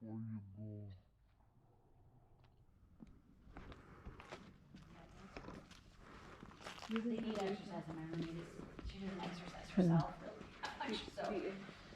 They need exercise in my roommate. She doesn't exercise herself really much, so,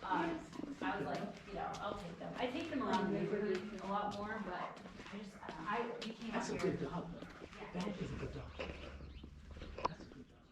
I was like, I'll take them. I take them around the neighborhood a lot more, but we came That's up a here. good dog. Yeah. That is a good dog. That's a good dog.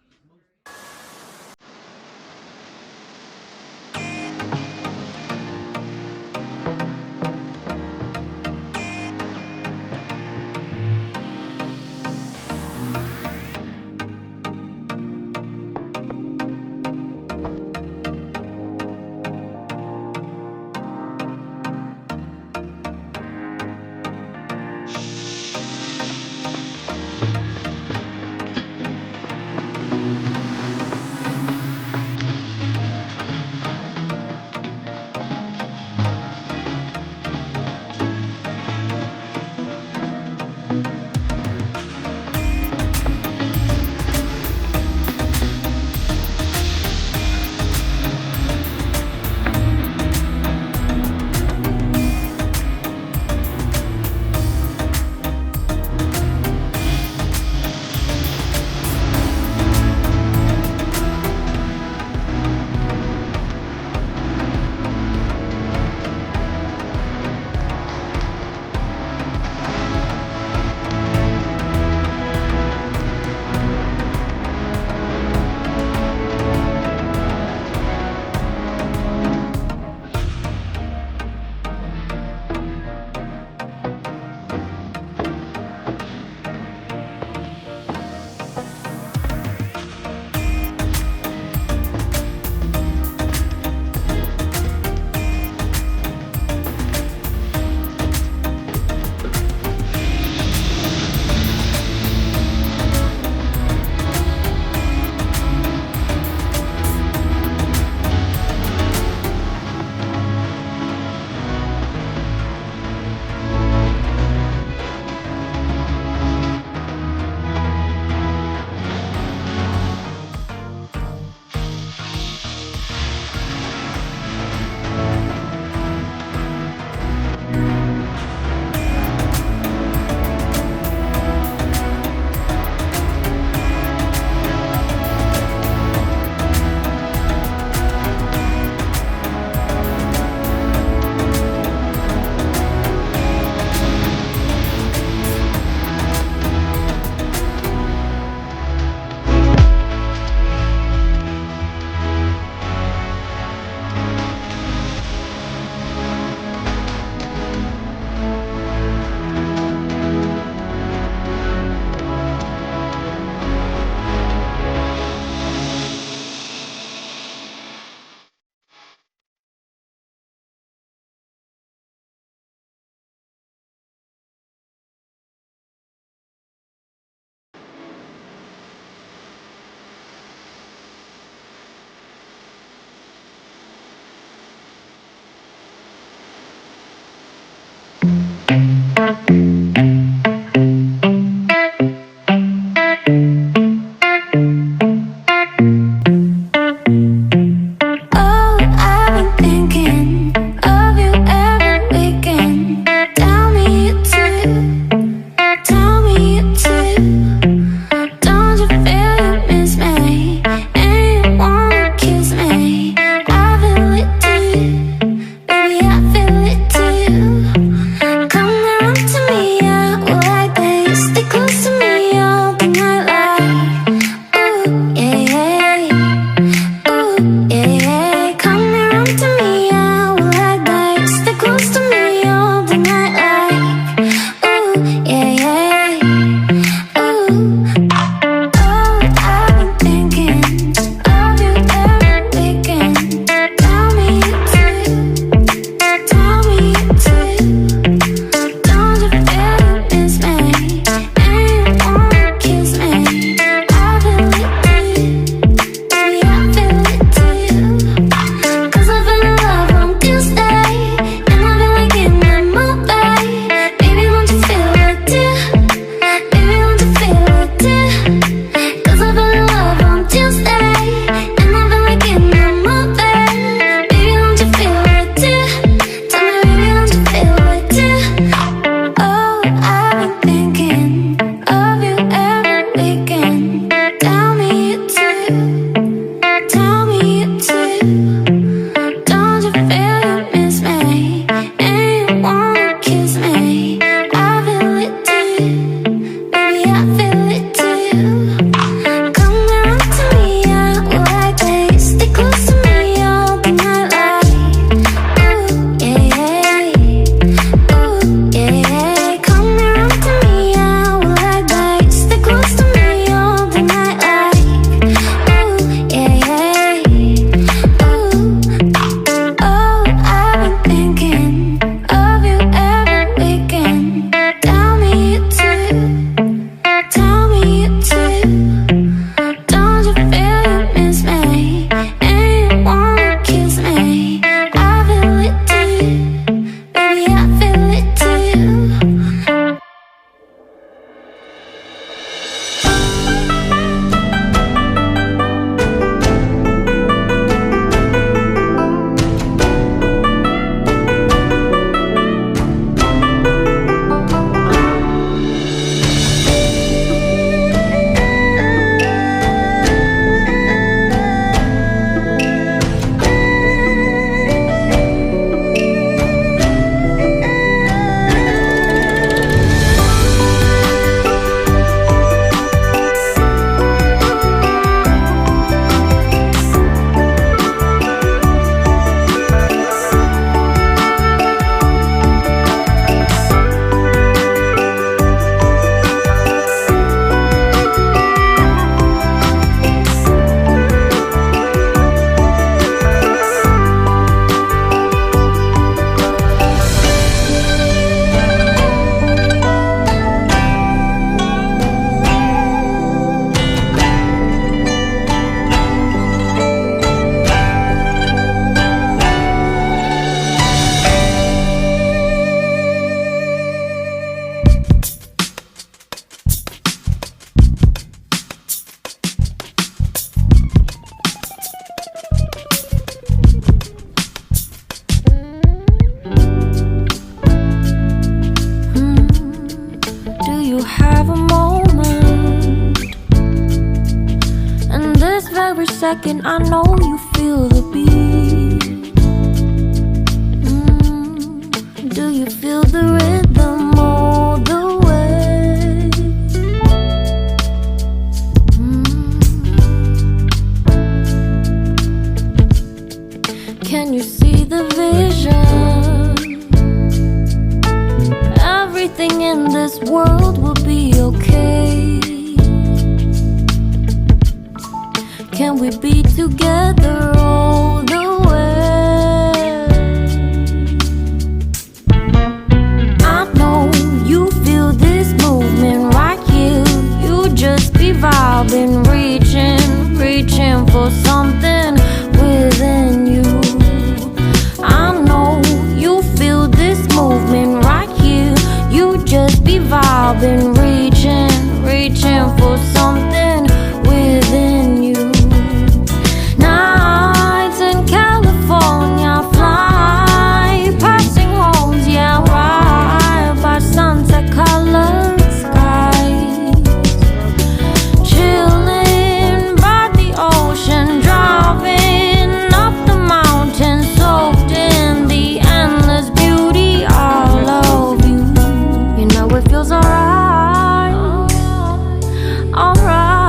Come down to me. second I know you feel the beat. Do you feel the rhythm all the way? Can you see the vision? Everything in this world will be okay. Can we be together all the way? I know you feel this movement right here. You just be vibing, reaching for something within you. I know you feel this movement right here. You just be vibing, reaching for something within you. Nights in California, fly passing homes, yeah, right by sunset colored skies. Chilling by the ocean, driving up the mountain, soaked in the endless beauty all of you. You know it feels alright, alright.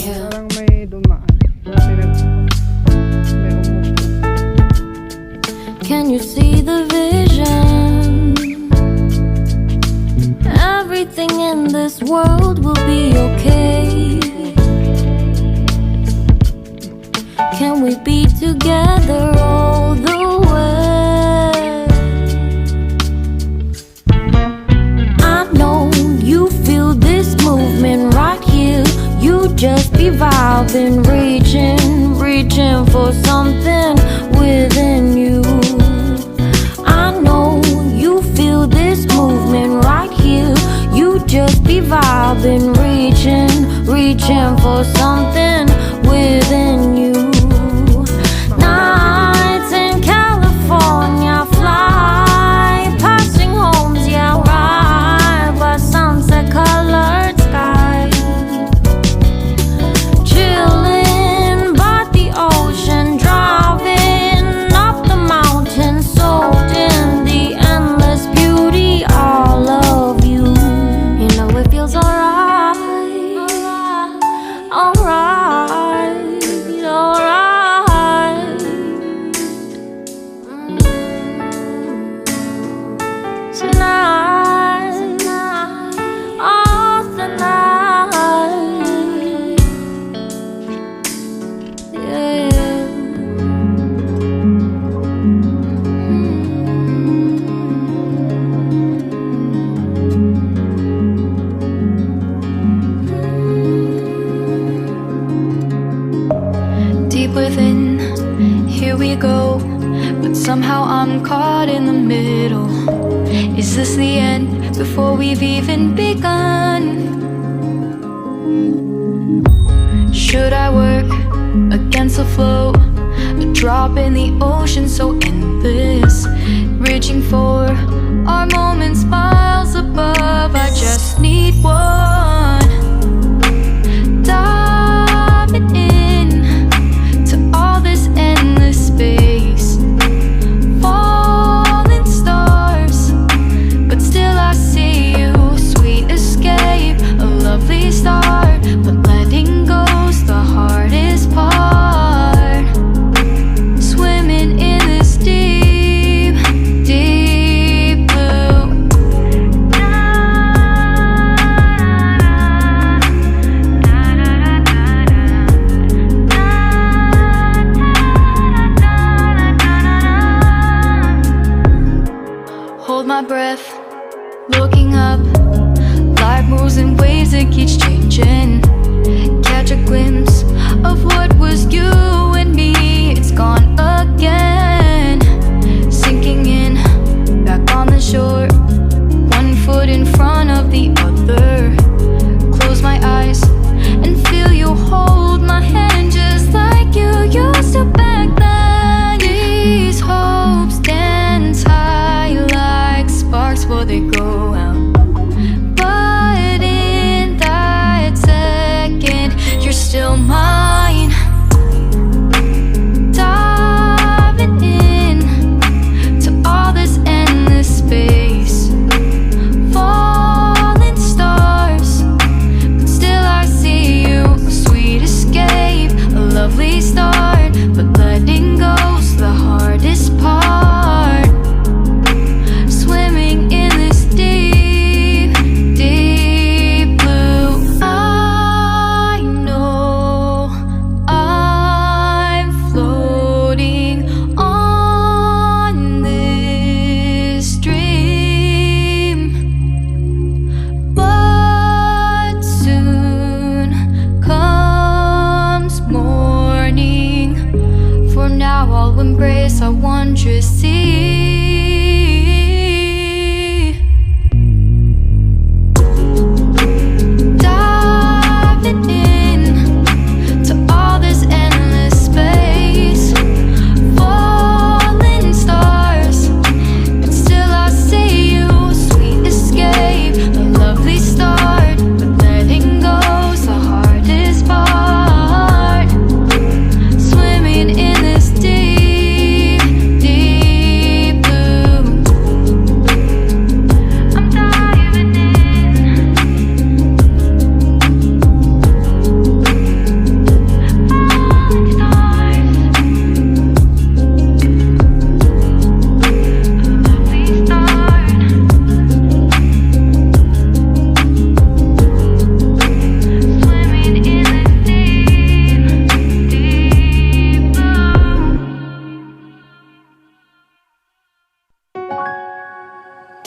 Parang may dumaan. May umupo. Can you see the vision? Everything in this world will be okay. Can we be together all the way? I know you feel this movement right here. You just be vibing, reaching for something within you. I know you feel this movement right here. You just be vibing, reaching for something within you. Nights in California, fly passing homes, yeah, right by sunset colored skies. Chilling by the ocean, driving up the mountain, soaked in the endless beauty all of you. You know it feels alright, alright, alright. Tonight, oh tonight, yeah. Deep within, here we go. But somehow I'm caught in the middle. Is this the end before we've even begun? Should I work against the flow? A drop in the ocean so endless, reaching for our moments miles above. I just need one. Diving in to all this endless space, falling stars, but still I see you. Sweet escape, a lovely start, but letting go's the hardest part. Swimming in this deep, deep blue. Hold my breath, looking up. Life moves in waves that keeps changing. Catch a glimpse of what was you and me. It's gone again. Sinking in, back on the shore. One foot in front of the other. Close my eyes and feel you hold my hand just like you used to back then. These hearts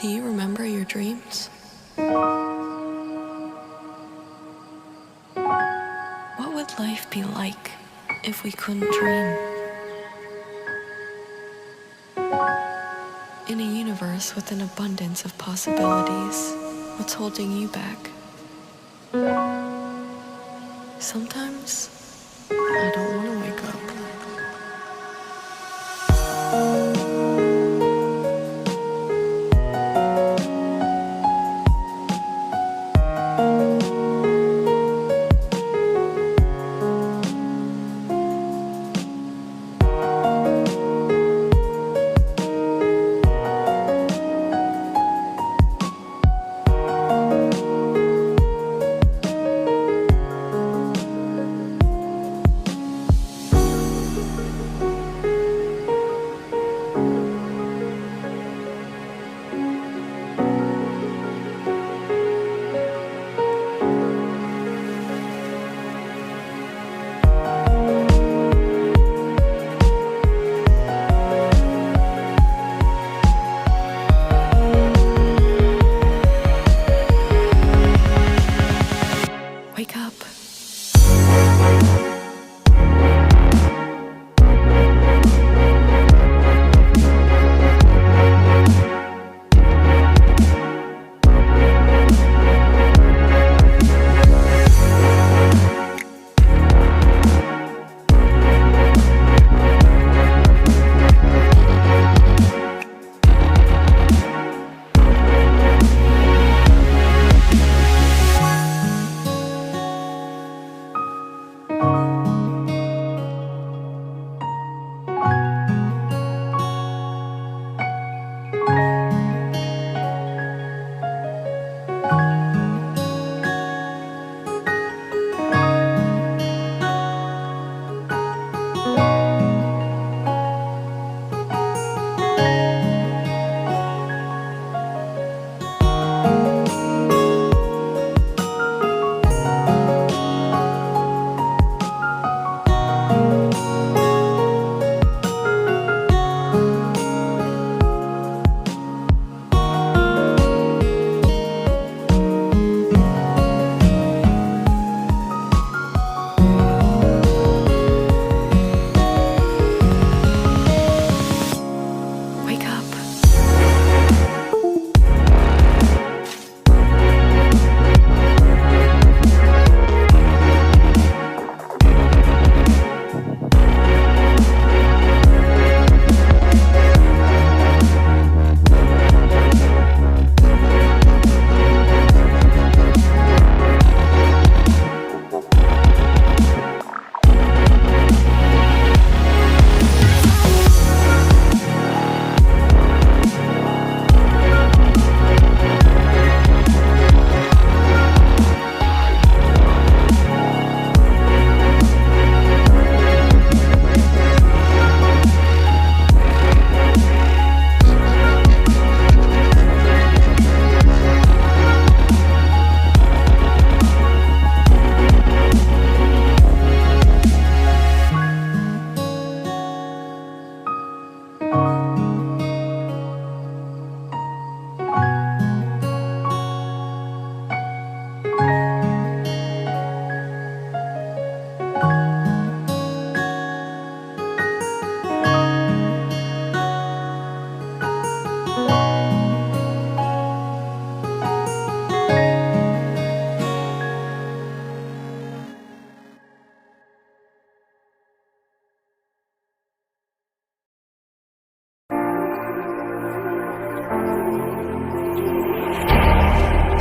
Do you remember your dreams? What would life be like if we couldn't dream? In a universe with an abundance of possibilities, what's holding you back? Sometimes I don't want to wake up.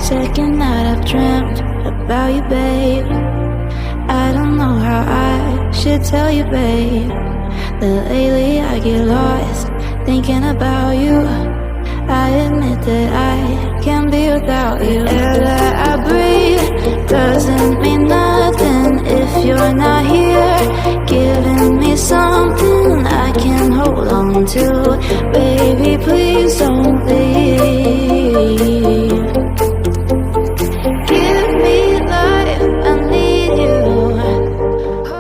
Second night I've dreamt about you, babe. I don't know how I should tell you, babe, that lately I get lost thinking about you. I admit that I can't be without you. The air that I breathe